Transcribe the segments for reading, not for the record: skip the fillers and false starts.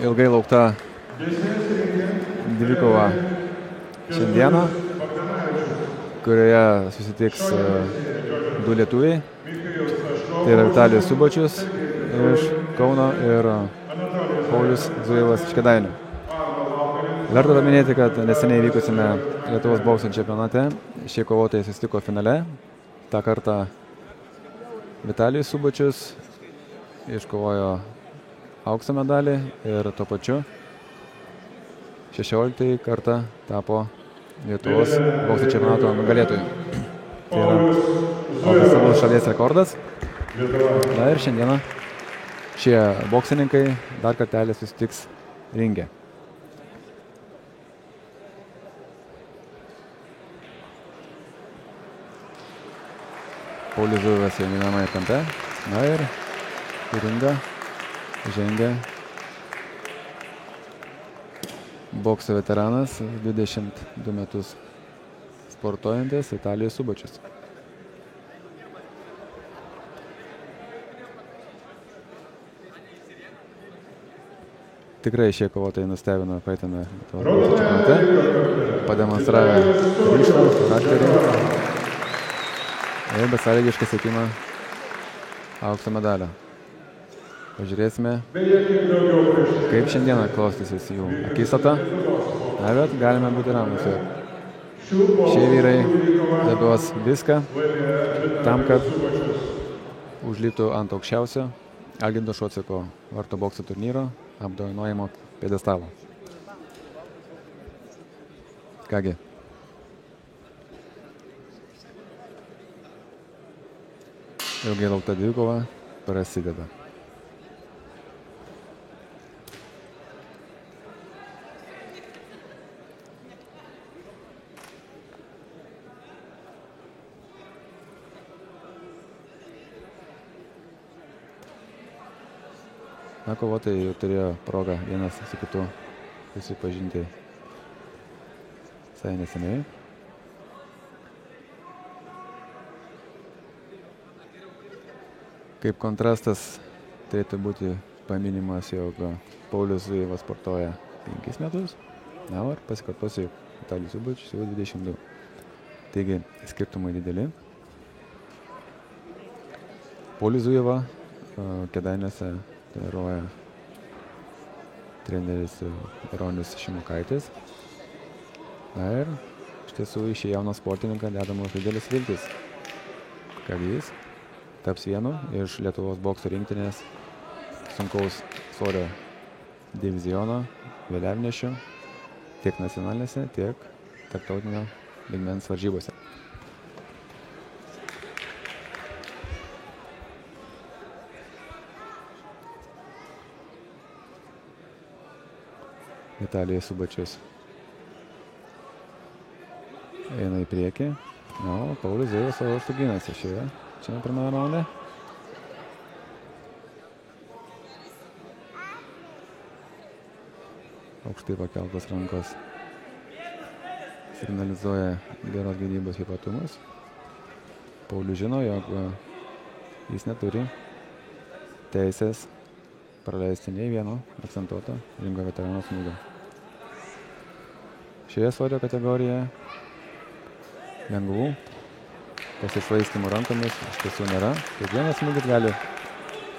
ilgai laukta dvikova šiandieną, kurioje susitiks du lietuviai. Tai yra Vitalijus Subačius iš Kauno ir Paulius Zujevas iš Kėdainių. Verta paminėti, kad neseniai vykusiame Lietuvos bokso čempionate šie kovotojai susitiko finale. Ta kartą Vitalijus Subačius iškovojo aukso medalį ir tuo pačiu 16 kartą tapo Lietuvos bokso čempionato nugalėtojų. Tai yra oficialus šalies rekordas. Na ir šiandieną šie boksininkai dar kartelį susitiks ringe. Paulius Zujevas jau minamąją kampe. Na ir į ringą žengia bokso veteranas, 22 metus sportuojantis Vitalijus Subačius. Tikrai šie kovotojai nustebino praeitame čempionate, pademonstravę ryžtą, charakterį ir besąlygišką siekimą aukso medalio. Pažiūrėsime, kaip šiandieną klostysis jų akistata. Na, bet galime būti ramus. Šie vyrai duos viską tam, kad užliptų ant aukščiausio Algirdo Šociko varto bokso turnyro apdovanojimo pjedestalo. Kągi. Ilgai laukta dvikova prasideda. Na, kovotojai jau turėjo progą vienas su kitu susipažinti visai neseniai. Kaip kontrastas turėtų būti paminimas, jog Paulius Zujevas sportuoja 5 metus, na, ir pasikartosiu, Vitalijus Subačius jau 22. Taigi, skirtumai dideli. Paulius Zujevą Kėdainiuose treniruoja treneris Bronius Šimukaitis. Na ir iš tiesų į šį jauną sportininką dedamos didelis viltis, kad jis taps vienu iš Lietuvos bokso rinktinės sunkaus svorio diviziono vėliavnešių tiek nacionalinėse, tiek tarptautinio lygmens varžybose. Vitalijus Subačius eina į priekį. Na, Paulius Zujevas savo ruožtu ginasi šiame pirmame raunde. Aukštai pakeltos rankos signalizuoja geros gynybos ypatumus. Paulius žino, jog jis neturi teisės praleisti nei vieno akcentuoto ringo veterano smūgio. Šioje svorio kategorijoje lengvų pasišvaistymų rankomis iš tiesų nėra. Kiekvienas smūgis gali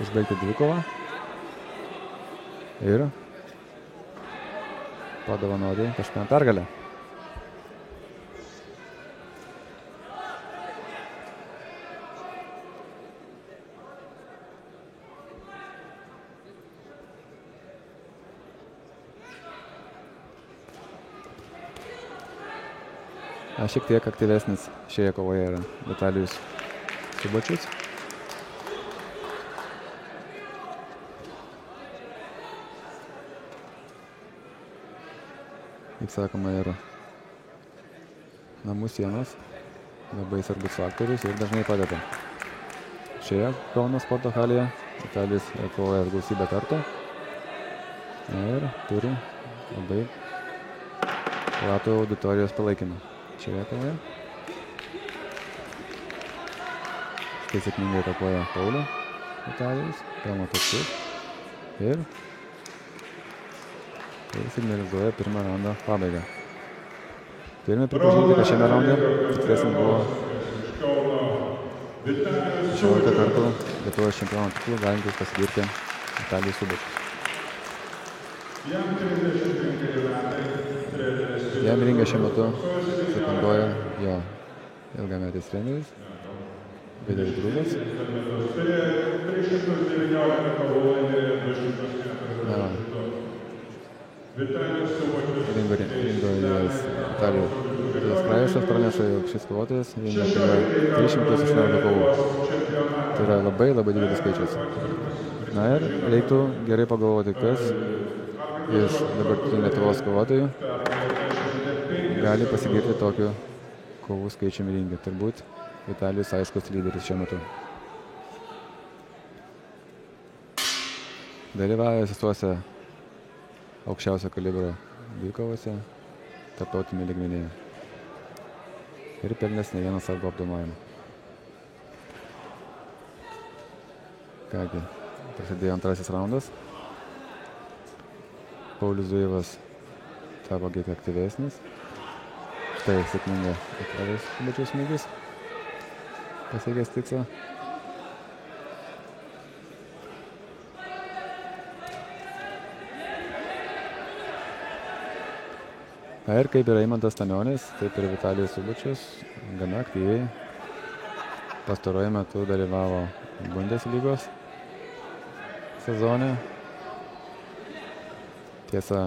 užbaigti dvikovą ir padovanoti kažkam pergalę. Šiek tiek aktyvesnis šioje kovoje yra Vitalijus Subačius. Kaip sakoma, yra namų sienos, labai svarbus faktorius ir dažnai padeda. Šioje Kauno sporto halėje Vitalijus kovoja gausybę kartų ir turi labai platų auditorijos palaikymą. Šioje kovoje. Štai sėkmingai atakuoja Paulių Vitalijus, pelno taškus ir Tai signalizuoja pirmą raundą pabaigą. Turime pripažinti, kad šiame raunde tikresnis buvo 16 kartų Lietuvos čempionų titulų galintis pasigirti Vitalijus Subačius. Jam ringe šiuo metu sekunduoja jo ilgametis treneris Vidas Gruzas. Ringojas Vitalijus Krajišas praneša, jog šis kovotojas ringe yra 318 kovų. Tai yra labai didelis skaičius. Na ir reiktų gerai pagalvoti, kas iš dabartinių Lietuvos kovotojų gali pasigirti tokiu kovų skaičiumi ringe. Turbūt Vitalijus aiškus lyderis šiuo metu. Dalyvavęs visuose aukščiausio kalibro dvikovose tarptautiniame lygmenyje ir pelnęs ne vieną svarbų apdovanojimą. Kągi, prasidėjo antrasis raundas. Paulius Zujevas tapo kiek aktyvesnis. Štai sėkmingai Vitalijus Subačiaus smūgis pasiekęs tikslą. Ir kaip ir Eimantas Stanionis, taip ir Vitalijus Subačius gana aktyviai pastaruoju metu dalyvavo Bundeslygos sezone. Tiesa,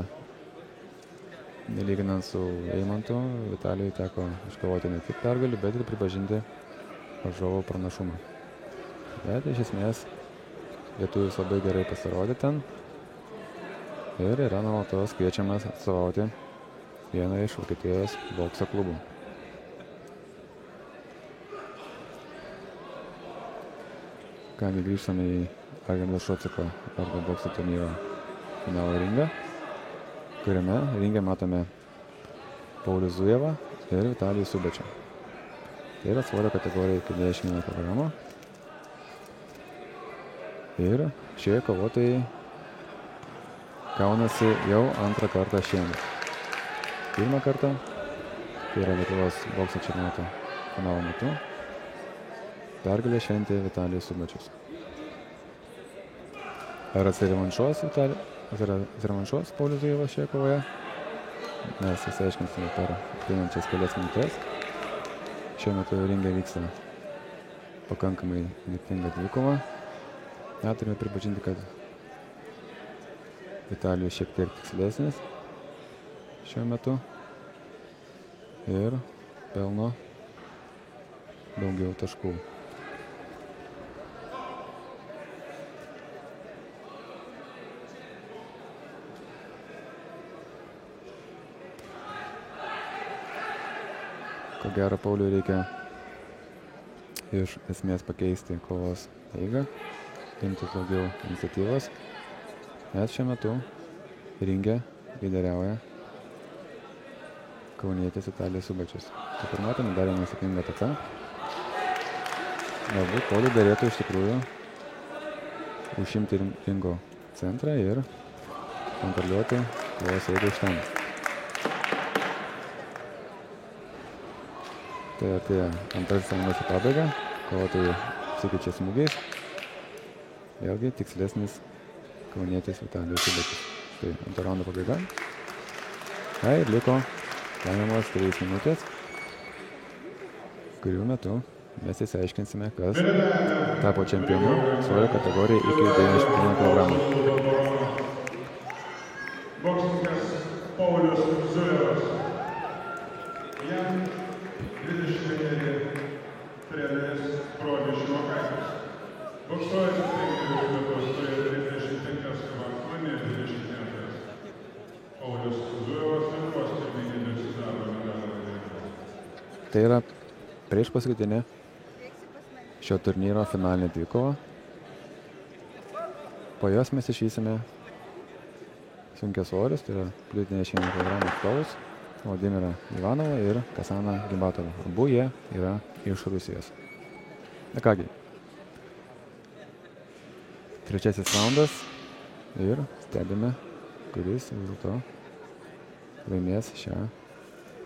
nelyginant su Eimantu, Vitalijui teko iškovoti ne tik pergalių, bet ir pripažinti varžovo pranašumą. Bet iš esmės lietuvis labai gerai pasirodė ten ir yra nuolatos kviečiamas atstovauti vieną iš Vokietijos bokso klubų. Kągi, grįžtame į Argirdo Šociko Argo bokso turnyro finalo ringą, kuriame ringe matome Paulių Zujevą ir Vitalijų Subačių. Tai yra svorio kategorija iki 21 kg. Ir šie kovotojai kaunasi jau antrą kartą šiemet. Pirmą kartą, tai yra Lietuvos bokso čempionato finalo metu, pergalę šventė Vitalijus Subačius. Ar atsirevanšuos Paulius Zujevas šioje kovoje? Mes išsiaiškinsime per ateinančias kelias minutes. Šiuo metu ringe vyksta pakankamai įnirtinga dvikova. Turime pripažinti, kad Vitalijus šiek tiek tikslesnis šiuo metu ir pelno daugiau taškų. Ko gero, Pauliui reikia iš esmės pakeisti kovos eigą, imtis daugiau iniciatyvos, nes šiuo metu ringe lyderiauja kaunietis Vitalijus Subačius. Kaip ir matome, dar viena sėkminga ataka. Galbūt Pauliui derėtų iš tikrųjų užimti ringo centrą ir kontroliuoti kovos eigą iš ten. Tai artėja antrasis raundas į pabaigą. Kovotojai apsikeičia smūgiais. Vėlgi tikslesnis kaunietis Vitalijus Subačius. Tai antro raundo pabaiga. Ir liko lemiamos 3 minutės, kurių metu mes išsiaiškinsime, kas tapo čempionu svorio kategorijai iki 91 kg. Boksininkas Paulius Zujevas. Jam 25 treneris Bronius Šimokaitis. Boksuojantis 5 metus turi 35 kg, 20 metais. Paulius Zujevas Lietuvos pirmininkas sidabro medalio laimėtojas. Tai yra prieš paskutinė šio turnyro finalinė dvikova. Po jos mes išvysime sunkiasvorius, tai yra + 91 kg atstovus, Vladimirą Ivanovą ir Kasaną Gibatovą. Abu jie yra iš Rusijos. Na kągi, trečiasis raundas ir stebime, kuris vis dėlto laimės šią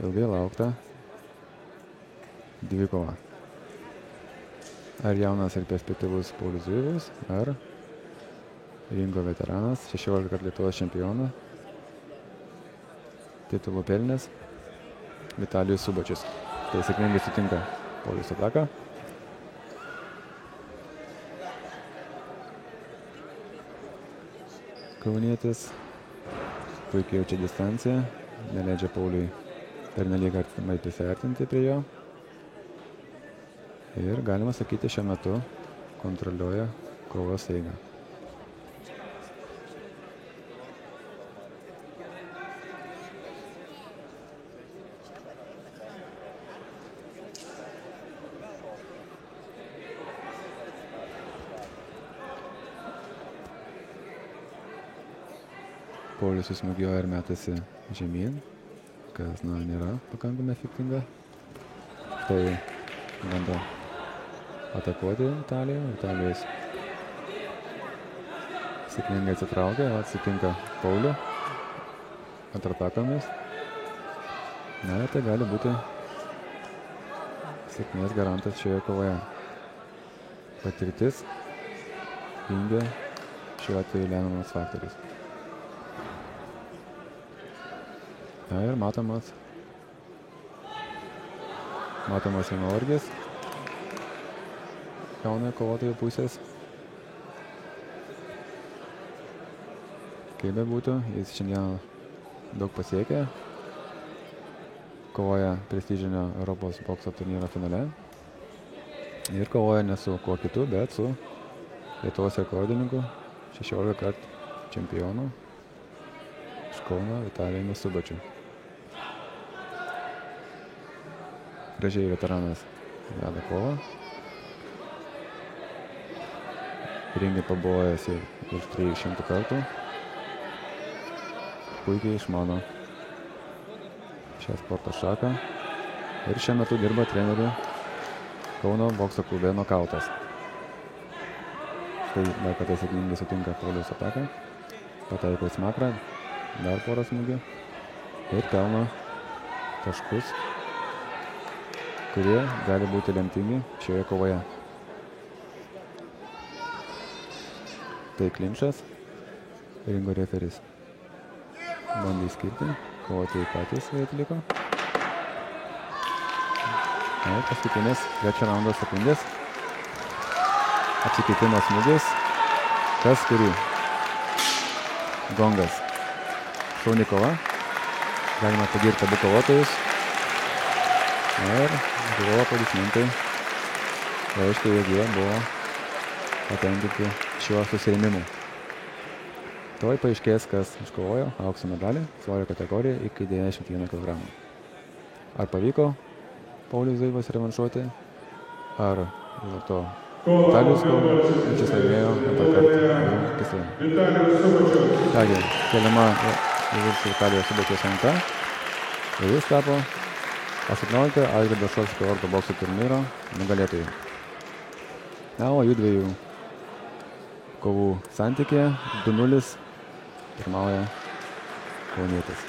ilgai lauktą dvikovą. Ar jaunas ir perspektyvus Paulius Zujevas, ar ringo veteranas, 16 kartų Lietuvos čempioną, titulų pelnęs Vitalijus Subačius. Tai sėkmingai sutinka Paulius ataką. Kaunietis puikiai jaučia distanciją, neleidžia Pauliui pernelyg artimai prisiartinti prie jo. Ir galima sakyti, šiuo metu kontroliuoja kovos eigą. Paulius susmūgiuoja ir metasi žemyn, kas nėra pakankamai efektinga. Tai bando atakuoti Italijų. Italijus sėkmingai atsitraukia, atsitinka Paulių kontratakomis. Na, tai gali būti sėkmės garantas šioje kovoje. Patirtis ringe šiuo atveju lemiamas faktorius. Na ir matomas nuovargis jaunojo kovotojo pusės. Kaip bebūtų, jis šiandien daug pasiekė. Kovoja prestižinio Europos bokso turnyro finale. Ir kovoja ne su kuo kitu, bet su Lietuvos rekordininku, 16 kartų čempionu iš Kauno Vitalijumi Subačiu. Gražiai veteranas veda kovą. Ringai pabuvojęs jau virš 300 kartų. Puikiai išmano šią sporto šaką. Ir šiuo metu dirba treneriu Kauno bokso klube Nokautas. Štai dar kartą sėkmingai sutinka Pauliaus ataką. Pataiko į smakrą, dar porą smūgių. Ir pelno taškus, kurie gali būti lemtingi šioje kovoje. Tai klinčas, ringo referis bandė skirti, kovotojai patys atliko. Na, paskutinės trečio raundo sekundės. Apsikeitimas smūgiais. Kas kurį? Gongas. Šauni kova. Galima pagirti abu kovotojus. Ir žiūrovo aplodismentai reiškia, jog jie buvo patenkinti šiuo susirėmimu. Tuoj paaiškės, kas iškovojo aukso medalį svorio kategoriją iki 91 kg. Ar pavyko Paulius Zujevas revanšuoti, ar dėl to Vitalijus Subačius laimėjo antrą kartą kisle. Kągi, keliama į viršų Vitalijos Subačiaus ranka ir jis tapo 18 Algirdo Šolskio ordo bokso turnyro nugalėtojų. Na, o jų dviejų kovų santykėje 2-0 pirmauja kaunietis.